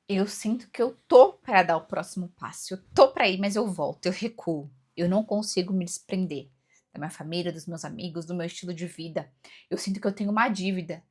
Eu sinto que eu tô para dar o próximo passo, eu tô para ir, mas eu volto, eu recuo. Eu não consigo me desprender da minha família, dos meus amigos, do meu estilo de vida. Eu sinto que eu tenho uma dívida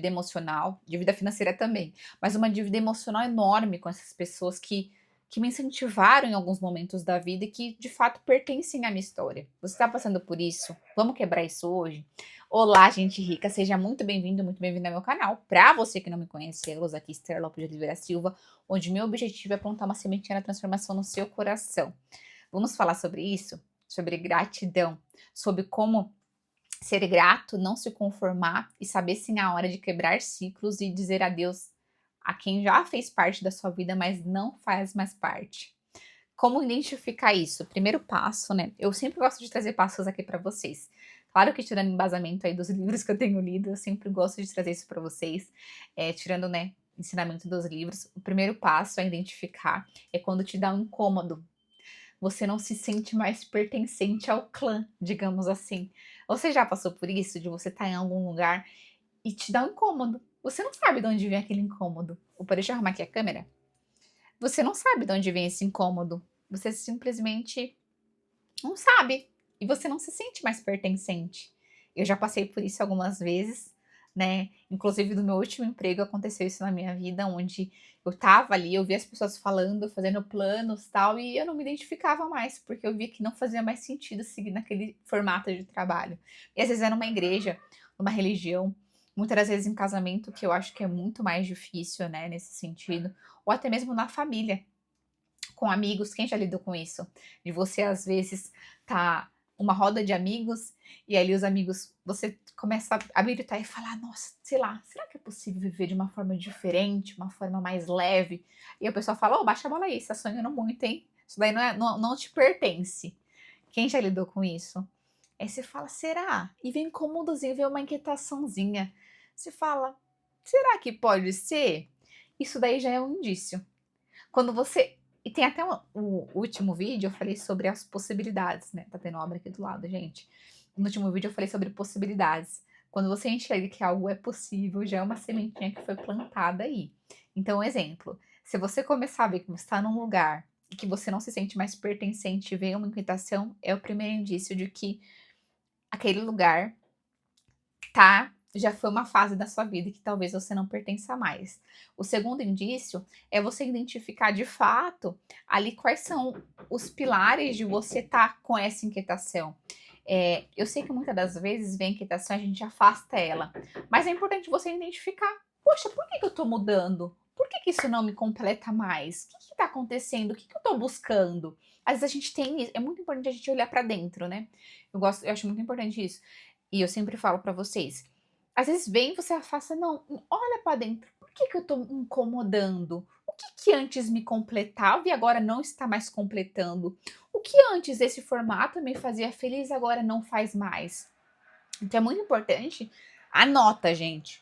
emocional, dívida financeira também, mas uma dívida emocional enorme com essas pessoas que me incentivaram em alguns momentos da vida e que de fato pertencem à minha história. Você está passando por isso? Vamos quebrar isso hoje? Olá, gente rica, seja muito bem-vindo ao meu canal. Para você que não me conhece, eu, aqui, Esther Lopes de Oliveira Silva, onde meu objetivo é plantar uma sementinha da transformação no seu coração. Vamos falar sobre isso? Sobre gratidão, sobre como ser grato, não se conformar e saber sim a hora de quebrar ciclos e dizer adeus a quem já fez parte da sua vida, mas não faz mais parte. Como identificar isso? Primeiro passo, né? Eu sempre gosto de trazer passos aqui para vocês. Claro que tirando embasamento aí dos livros que eu tenho lido, eu sempre gosto de trazer isso para vocês, tirando, né, ensinamento dos livros. O primeiro passo a identificar é quando te dá um incômodo. Você não se sente mais pertencente ao clã, digamos assim. Você já passou por isso, de você estar em algum lugar e te dá um incômodo? Você não sabe de onde vem aquele incômodo. Opa, deixa eu arrumar aqui a câmera. Você não sabe de onde vem esse incômodo. Você simplesmente não sabe. E você não se sente mais pertencente. Eu já passei por isso algumas vezes, né? Inclusive, no meu último emprego aconteceu isso na minha vida, onde eu tava ali, eu via as pessoas falando, fazendo planos e tal, e eu não me identificava mais, porque eu via que não fazia mais sentido seguir naquele formato de trabalho. E às vezes era numa igreja, numa religião, muitas das vezes em casamento, que eu acho que é muito mais difícil, né, nesse sentido, ou até mesmo na família com amigos, quem já lidou com isso? De você, às vezes, tá uma roda de amigos e ali os amigos, você começa a habilitar e falar, nossa, sei lá, será que é possível viver de uma forma diferente, uma forma mais leve? E a pessoa fala, oh, baixa a bola aí, você tá sonhando muito, hein? Isso daí não te pertence. Quem já lidou com isso? Aí você fala, será? E vem incômodozinho, vem uma inquietaçãozinha. Você fala, será que pode ser? Isso daí já é um indício. Quando você. E tem até o último vídeo, eu falei sobre as possibilidades, né? Tá tendo obra aqui do lado, gente. No último vídeo eu falei sobre possibilidades. Quando você enxerga que algo é possível, já é uma sementinha que foi plantada aí. Então, exemplo, se você começar a ver que você está num lugar e que você não se sente mais pertencente e vem uma inquietação, é o primeiro indício de que aquele lugar tá, já foi uma fase da sua vida que talvez você não pertença mais. O segundo indício é você identificar de fato ali quais são os pilares de você estar com essa inquietação. Eu sei que muitas das vezes vem inquietação, a gente afasta ela, mas é importante você identificar. Poxa, por que eu tô mudando? Por que isso não me completa mais? O que está acontecendo? O que eu estou buscando? Às vezes a gente tem. É muito importante a gente olhar para dentro, né? Eu acho muito importante isso. E eu sempre falo pra vocês, às vezes vem, você afasta, não, olha pra dentro. Por que eu tô incomodando? O que antes me completava e agora não está mais completando? O que antes esse formato me fazia feliz agora não faz mais? Então é muito importante. Anota, gente.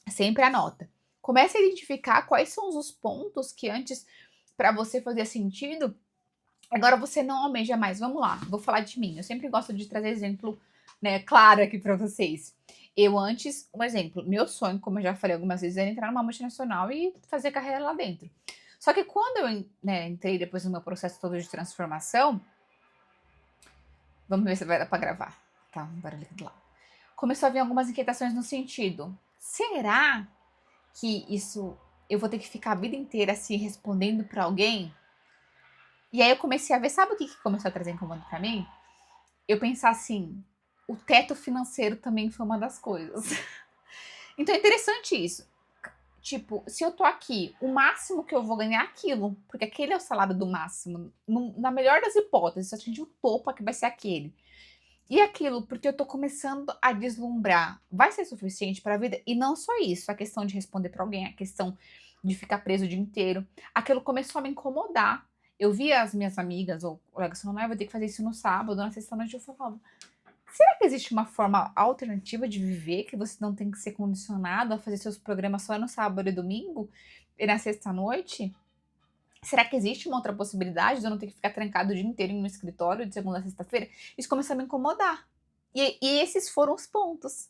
Sempre anota. Comece a identificar quais são os pontos que antes para você fazia sentido, agora você não almeja mais. Vamos lá, vou falar de mim. Eu sempre gosto de trazer exemplo, né, claro aqui para vocês. Eu antes, um exemplo, meu sonho, como eu já falei algumas vezes, era entrar numa multinacional e fazer carreira lá dentro. Só que quando eu, né, entrei depois no meu processo todo de transformação, vamos ver se vai dar para gravar. Tá, um barulho aqui do lado. Começou a vir algumas inquietações no sentido: será que isso eu vou ter que ficar a vida inteira assim respondendo para alguém? E aí eu comecei a ver, sabe o que começou a trazer incômodo para mim? Eu pensar assim, o teto financeiro também foi uma das coisas. Então é interessante isso. Tipo, se eu tô aqui, o máximo que eu vou ganhar é aquilo, porque aquele é o salário do máximo. Na melhor das hipóteses, se eu atingir o topo, aqui vai ser aquele. E aquilo, porque eu tô começando a deslumbrar, vai ser suficiente para a vida? E não só isso, a questão de responder para alguém, a questão de ficar preso o dia inteiro. Aquilo começou a me incomodar. Eu via as minhas amigas, ou colegas falando, ah, eu vou ter que fazer isso no sábado, na sexta-noite, eu falava, será que existe uma forma alternativa de viver, que você não tem que ser condicionado a fazer seus programas só no sábado e domingo, e na sexta-noite? Será que existe uma outra possibilidade de eu não ter que ficar trancado o dia inteiro no escritório de segunda a sexta-feira? Isso começou a me incomodar. E esses foram os pontos.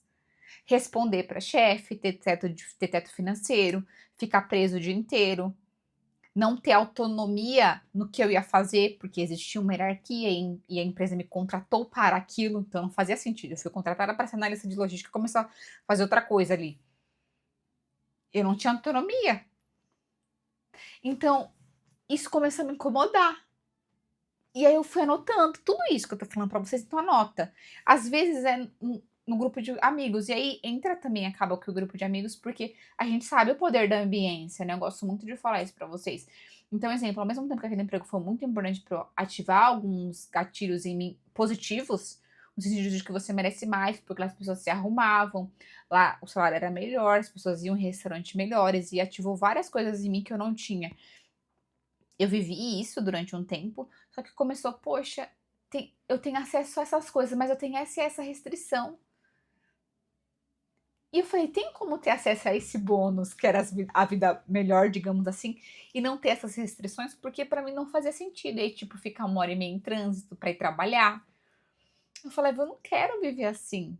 responder para chefe, ter teto financeiro, ficar preso o dia inteiro, não ter autonomia no que eu ia fazer, porque existia uma hierarquia e a empresa me contratou para aquilo, então não fazia sentido. Eu fui contratada para ser analista de logística e começar a fazer outra coisa ali. Eu não tinha autonomia. Então, isso começou a me incomodar. E aí eu fui anotando tudo isso que eu tô falando pra vocês, então anota. Às vezes é no grupo de amigos, e aí entra também, acaba que o grupo de amigos, porque a gente sabe o poder da ambiência, né? Eu gosto muito de falar isso pra vocês. Então, exemplo, ao mesmo tempo que aquele emprego foi muito importante pra eu ativar alguns gatilhos em mim positivos, no sentido de que você merece mais, porque lá as pessoas se arrumavam, lá o salário era melhor, as pessoas iam em restaurantes melhores, e ativou várias coisas em mim que eu não tinha. Eu vivi isso durante um tempo, só que começou, poxa, eu tenho acesso a essas coisas, mas eu tenho essa restrição. E eu falei, tem como ter acesso a esse bônus, que era a vida melhor, digamos assim, e não ter essas restrições? Porque pra mim não fazia sentido. E aí, tipo, ficar 1 hora e meia em trânsito pra ir trabalhar. Eu falei, eu não quero viver assim.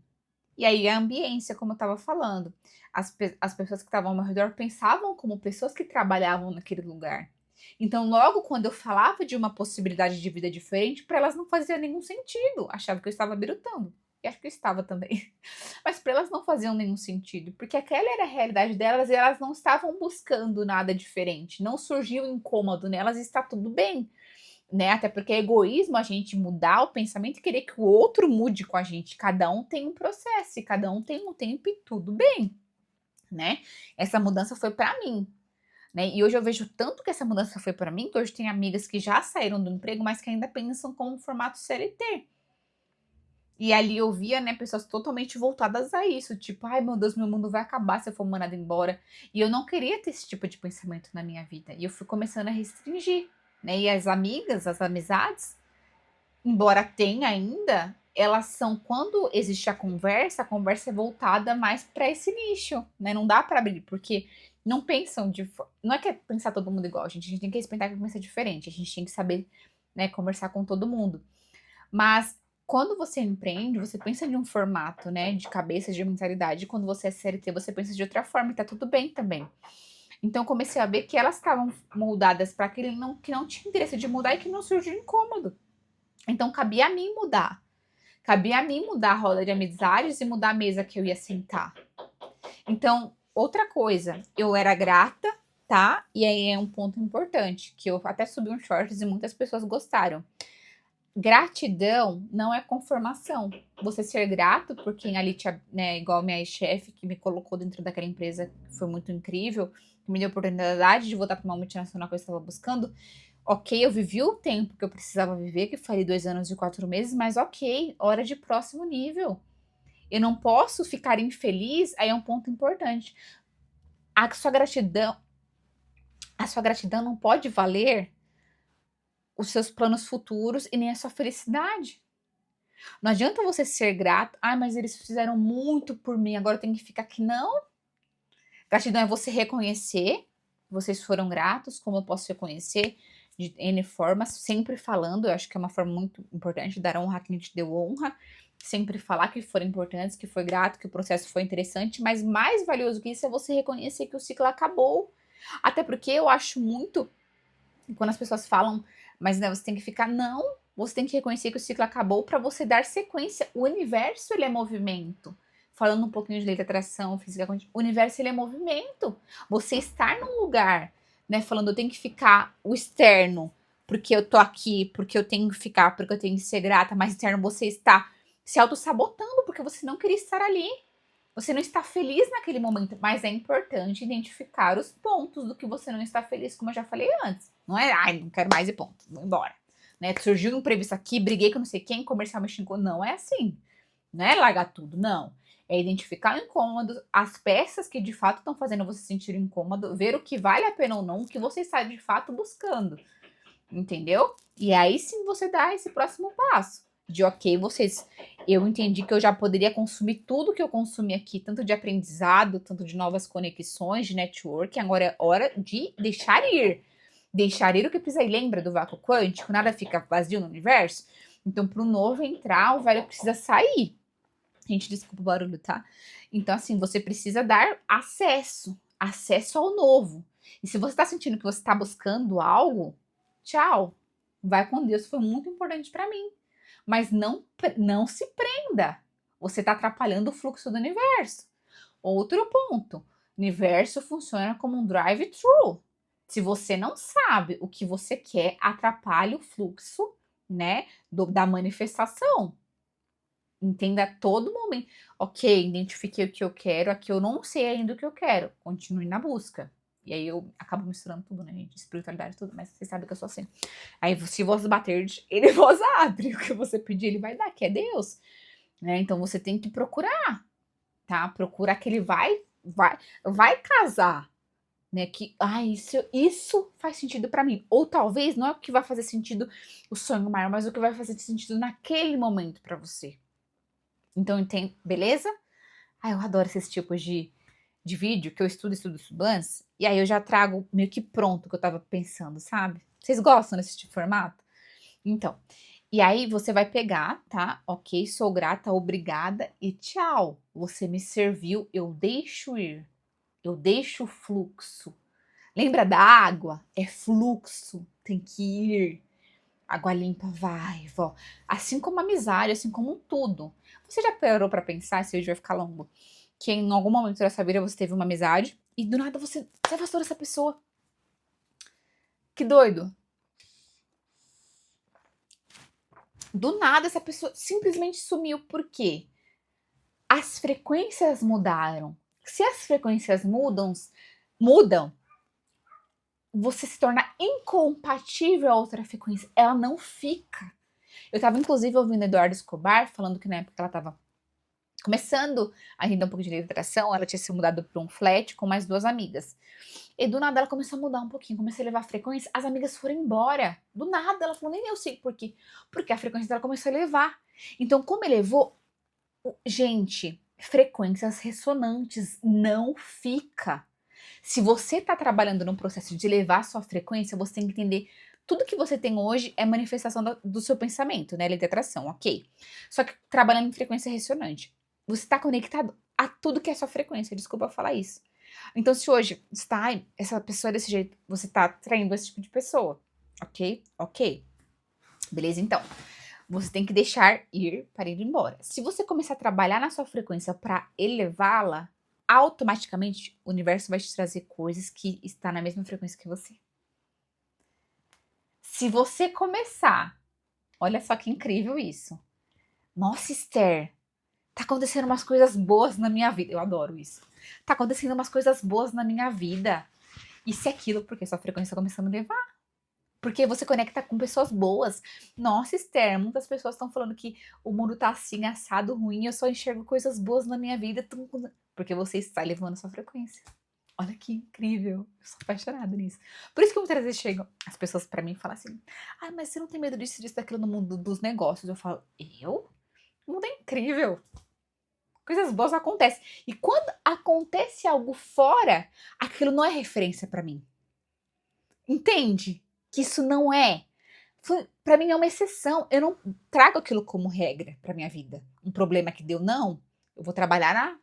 E aí a ambiência, como eu tava falando, as pessoas que estavam ao meu redor pensavam como pessoas que trabalhavam naquele lugar. Então, logo quando eu falava de uma possibilidade de vida diferente, para elas não fazia nenhum sentido. Achava que eu estava birutando. E acho que eu estava também. Mas para elas não faziam nenhum sentido, porque aquela era a realidade delas e elas não estavam buscando nada diferente. Não surgiu incômodo nelas e está tudo bem, né? Até porque é egoísmo a gente mudar o pensamento e querer que o outro mude com a gente. Cada um tem um processo, e cada um tem um tempo e tudo bem, né? Essa mudança foi para mim, né? E hoje eu vejo tanto que essa mudança foi para mim, que hoje tem amigas que já saíram do emprego, mas que ainda pensam como um formato CLT. E ali eu via, né, pessoas totalmente voltadas a isso, tipo, ai meu Deus, meu mundo vai acabar se eu for mandada embora. E eu não queria ter esse tipo de pensamento na minha vida. E eu fui começando a restringir, né? E as amigas, as amizades, embora tenha ainda, elas são, quando existe a conversa é voltada mais para esse nicho, né? Não dá para abrir, porque não pensam não é que é pensar todo mundo igual, gente, a gente tem que respeitar que pensa diferente, a gente tem que saber, né, conversar com todo mundo. Mas quando você empreende, você pensa de um formato, né, de cabeça, de mentalidade. Quando você é CLT, você pensa de outra forma e tá tudo bem também. Então comecei a ver que elas estavam moldadas para aquele que não tinha interesse de mudar e que não surgiu incômodo. Então cabia a mim mudar. Cabia a mim mudar a roda de amizades e mudar a mesa que eu ia sentar. Então, outra coisa, eu era grata, tá? E aí é um ponto importante, que eu até subi um shorts e muitas pessoas gostaram. Gratidão não é conformação. Você ser grato por quem ali né, igual minha chefe que me colocou dentro daquela empresa, que foi muito incrível, que me deu a oportunidade de voltar para uma multinacional que eu estava buscando. Ok, eu vivi o tempo que eu precisava viver, que foi 2 anos e 4 meses, mas ok, hora de próximo nível. Eu não posso ficar infeliz, aí é um ponto importante. A sua gratidão não pode valer os seus planos futuros e nem a sua felicidade. Não adianta você ser grato, mas eles fizeram muito por mim, agora eu tenho que ficar aqui. Não. Gratidão é você reconhecer, vocês foram gratos, como eu posso reconhecer de N formas, sempre falando, eu acho que é uma forma muito importante, dar honra a quem te deu honra, sempre falar que foram importantes, que foi grato, que o processo foi interessante, mas mais valioso que isso é você reconhecer que o ciclo acabou. Até porque eu acho muito, quando as pessoas falam, mas né, você tem que ficar, não, você tem que reconhecer que o ciclo acabou para você dar sequência. O universo, ele é movimento. Falando um pouquinho de lei da atração, física quântica, o universo, ele é movimento. Você estar num lugar, né, falando eu tenho que ficar o externo, porque eu tô aqui, porque eu tenho que ficar, porque eu tenho que ser grata, mas interno você está se auto-sabotando, porque você não queria estar ali. Você não está feliz naquele momento, mas é importante identificar os pontos do que você não está feliz, como eu já falei antes. Não é, ai, não quero mais e ponto, vou embora. Né? Surgiu um imprevisto aqui, briguei com não sei quem, comercial me xingou. Não é assim. Não é largar tudo, não. É identificar o incômodo, as peças que de fato estão fazendo você sentir incômodo, ver o que vale a pena ou não, o que você está de fato buscando. Entendeu? E aí sim você dá esse próximo passo. De ok, eu entendi que eu já poderia consumir tudo que eu consumi aqui, tanto de aprendizado, tanto de novas conexões, de network. Agora é hora de deixar ir. Deixar ir o que precisa ir. Lembra do vácuo quântico? Nada fica vazio no universo? Então, para o novo entrar, o velho precisa sair. Gente, desculpa o barulho, tá? Então, assim, você precisa dar acesso ao novo. E se você tá sentindo que você tá buscando algo, tchau. Vai com Deus, foi muito importante para mim. Mas não se prenda. Você tá atrapalhando o fluxo do universo. Outro ponto, o universo funciona como um drive-thru. Se você não sabe o que você quer, atrapalha o fluxo, né, da manifestação. Entenda a todo momento. Ok, identifiquei o que eu quero, aqui eu não sei ainda o que eu quero. Continue na busca. E aí eu acabo misturando tudo, né, gente? Espiritualidade, tudo, mas vocês sabem que eu sou assim. Aí, se vos bater, ele vos abre. O que você pedir, ele vai dar, que é Deus. Né? Então você tem que procurar, tá? Procurar que ele vai casar. Né, que isso faz sentido pra mim. Ou talvez não é o que vai fazer sentido o sonho maior, mas o que vai fazer sentido naquele momento pra você. Então, entende? Beleza? Eu adoro esses tipos de vídeo que eu estudo antes. E aí eu já trago meio que pronto o que eu tava pensando, sabe? Vocês gostam desse tipo de formato? Então, e aí você vai pegar, tá? Ok, sou grata, obrigada e tchau. Você me serviu, eu deixo ir. Eu deixo o fluxo. Lembra da água? É fluxo, tem que ir. Água limpa vai, vó. Assim como amizade, assim como tudo. Você já parou pra pensar, esse vídeo vai ficar longo, que em algum momento da sua vida você teve uma amizade e do nada você se afastou dessa pessoa. Que doido. Do nada essa pessoa simplesmente sumiu. Por quê? As frequências mudaram. Se as frequências mudam, você se torna incompatível a outra frequência. Ela não fica. Eu tava, inclusive, ouvindo Eduardo Escobar falando que na época ela tava começando a render um pouco de letração, ela tinha se mudado para um flat com mais duas amigas. E do nada ela começou a mudar um pouquinho, comecei a levar a frequência, as amigas foram embora. Do nada, ela falou, nem eu sei por quê. Porque a frequência dela começou a elevar. Então, como elevou, gente, frequências ressonantes não fica. Se você está trabalhando num processo de elevar a sua frequência, você tem que entender tudo que você tem hoje é manifestação do seu pensamento, né? Lei de atração, ok. Só que trabalhando em frequência ressonante, você está conectado a tudo que é sua frequência. Desculpa falar isso. Então, se hoje está essa pessoa desse jeito, você está atraindo esse tipo de pessoa, ok? Ok. Beleza? Então, você tem que deixar ir para ir embora. Se você começar a trabalhar na sua frequência para elevá-la, automaticamente o universo vai te trazer coisas que estão na mesma frequência que você. Se você começar, olha só que incrível isso. Nossa, Esther, tá acontecendo umas coisas boas na minha vida. Eu adoro isso. Tá acontecendo umas coisas boas na minha vida. Isso e aquilo, porque sua frequência tá começando a levar. Porque você conecta com pessoas boas. Nossa, Esther, muitas pessoas estão falando que o mundo tá assim, assado, ruim, eu só enxergo coisas boas na minha vida. Porque você está elevando sua frequência. Olha que incrível. Eu sou apaixonada nisso. Por isso que muitas vezes chegam as pessoas pra mim e falam assim: mas você não tem medo disso, disso, daquilo no mundo dos negócios? Eu falo: eu? O mundo é incrível. Coisas boas acontecem. E quando acontece algo fora, aquilo não é referência pra mim. Entende? Que isso não é. Pra mim é uma exceção. Eu não trago aquilo como regra pra minha vida. Um problema que deu, não. Eu vou trabalhar na.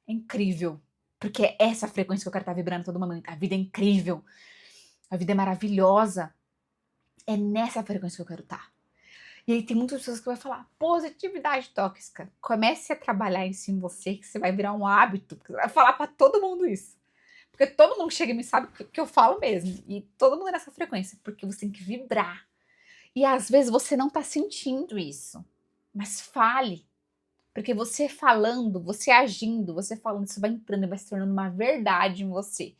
É incrível. Porque é essa frequência que eu quero estar vibrando todo momento. A vida é incrível. A vida é maravilhosa. É nessa frequência que eu quero estar. E aí tem muitas pessoas que vão falar, positividade tóxica. Comece a trabalhar isso em você, que você vai virar um hábito. Você vai falar pra todo mundo isso. Porque todo mundo que chega e me sabe que eu falo mesmo. E todo mundo é nessa frequência. Porque você tem que vibrar. E às vezes você não tá sentindo isso. Mas fale. Porque você falando, você agindo, você falando, isso vai entrando e vai se tornando uma verdade em você.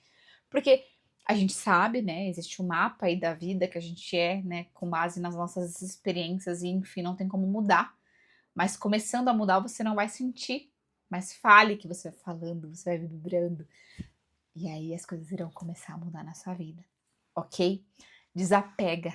Porque a gente sabe, né? Existe um mapa aí da vida que a gente é, né? Com base nas nossas experiências e, enfim, não tem como mudar. Mas começando a mudar, você não vai sentir. Mas fale que você vai falando, você vai vibrando. E aí as coisas irão começar a mudar na sua vida. Ok? Desapega.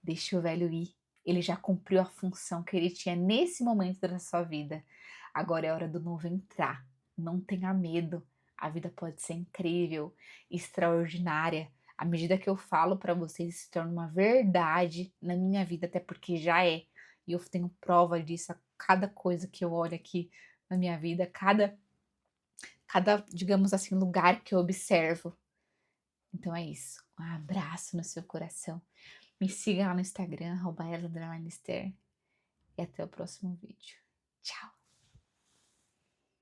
Deixa o velho ir. Ele já cumpriu a função que ele tinha nesse momento da sua vida. Agora é hora do novo entrar. Não tenha medo. A vida pode ser incrível, extraordinária. À medida que eu falo para vocês, se torna uma verdade na minha vida, até porque já é. E eu tenho prova disso a cada coisa que eu olho aqui na minha vida, cada, digamos assim, lugar que eu observo. Então é isso. Um abraço no seu coração. Me siga lá no Instagram, @ela_ester, e até o próximo vídeo. Tchau.